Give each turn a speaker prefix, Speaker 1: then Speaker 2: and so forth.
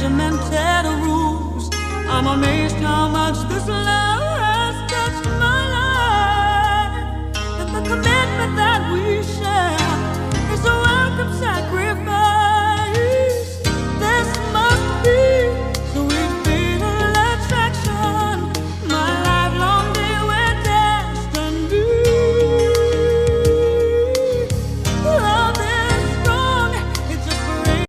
Speaker 1: regimented rules. I'm amazed how much this love has touched my life, and the commitment that